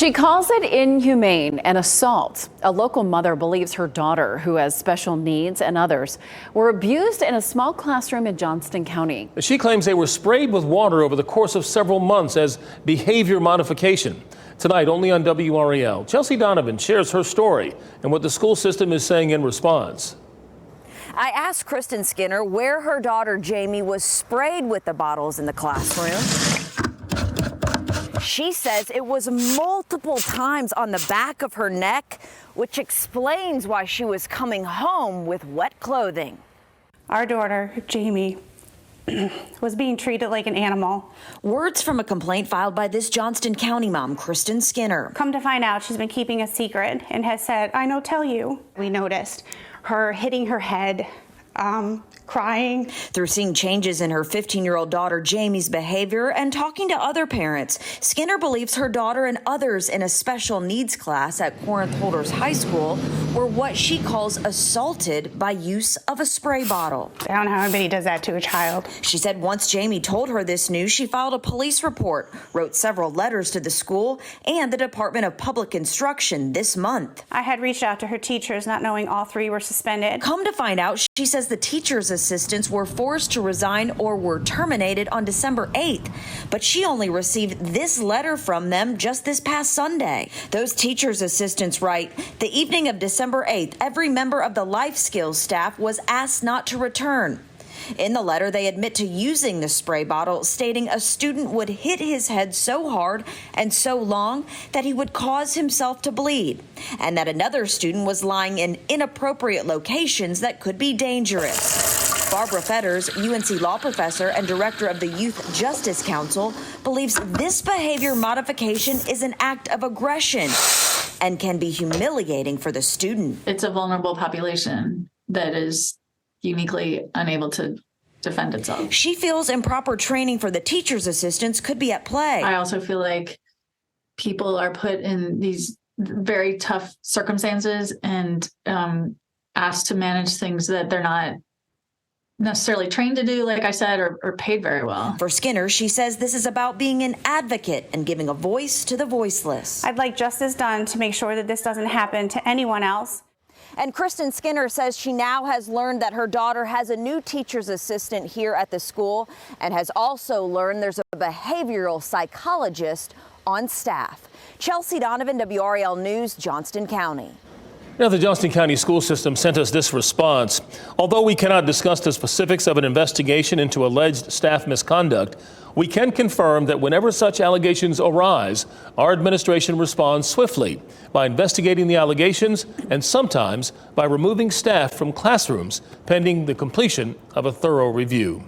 She calls it inhumane and assault. A local mother believes her daughter, who has special needs, and others were abused in a small classroom in Johnston County. She claims they were sprayed with water over the course of several months as behavior modification. Tonight, only on WRAL, Chelsea Donovan shares her story and what the school system is saying in response. I asked Kristen Skinner where her daughter Jamie was sprayed with the bottles in the classroom. She says it was multiple times on the back of her neck, which explains why she was coming home with wet clothing. Our daughter, Jamie, was being treated like an animal. Words from a complaint filed by this Johnston County mom, Kristen Skinner. Come to find out, she's been keeping a secret and has said, "I no tell you." We noticed her hitting her head, crying. Through seeing changes in her 15-year-old daughter Jamie's behavior and talking to other parents, Skinner believes her daughter and others in a special needs class at Corinth Holders High School were what she calls assaulted by use of a spray bottle. I don't know how anybody does that to a child. She said once Jamie told her this news, she filed a police report, wrote several letters to the school and the Department of Public Instruction this month. I had reached out to her teachers, not knowing all three were suspended. Come to find out, she says the teachers' assistants were forced to resign or were terminated on December 8th, but she only received this letter from them just this past Sunday. Those teachers' assistants write, the evening of December 8th, every member of the life skills staff was asked not to return. In the letter, they admit to using the spray bottle, stating a student would hit his head so hard and so long that he would cause himself to bleed, and that another student was lying in inappropriate locations that could be dangerous. Barbara Fetters, UNC law professor and director of the Youth Justice Council, believes this behavior modification is an act of aggression and can be humiliating for the student. It's a vulnerable population that is uniquely unable to defend itself. She feels improper training for the teacher's assistants could be at play. I also feel like people are put in these very tough circumstances and asked to manage things that they're not necessarily trained to do, like I said, or paid very well. For Skinner, she says this is about being an advocate and giving a voice to the voiceless. I'd like justice done to make sure that this doesn't happen to anyone else. And Kristen Skinner says she now has learned that her daughter has a new teacher's assistant here at the school and has also learned there's a behavioral psychologist on staff. Chelsea Donovan, WRAL News, Johnston County. Now, the Johnston County school system sent us this response. Although we cannot discuss the specifics of an investigation into alleged staff misconduct, we can confirm that whenever such allegations arise, our administration responds swiftly by investigating the allegations and sometimes by removing staff from classrooms pending the completion of a thorough review.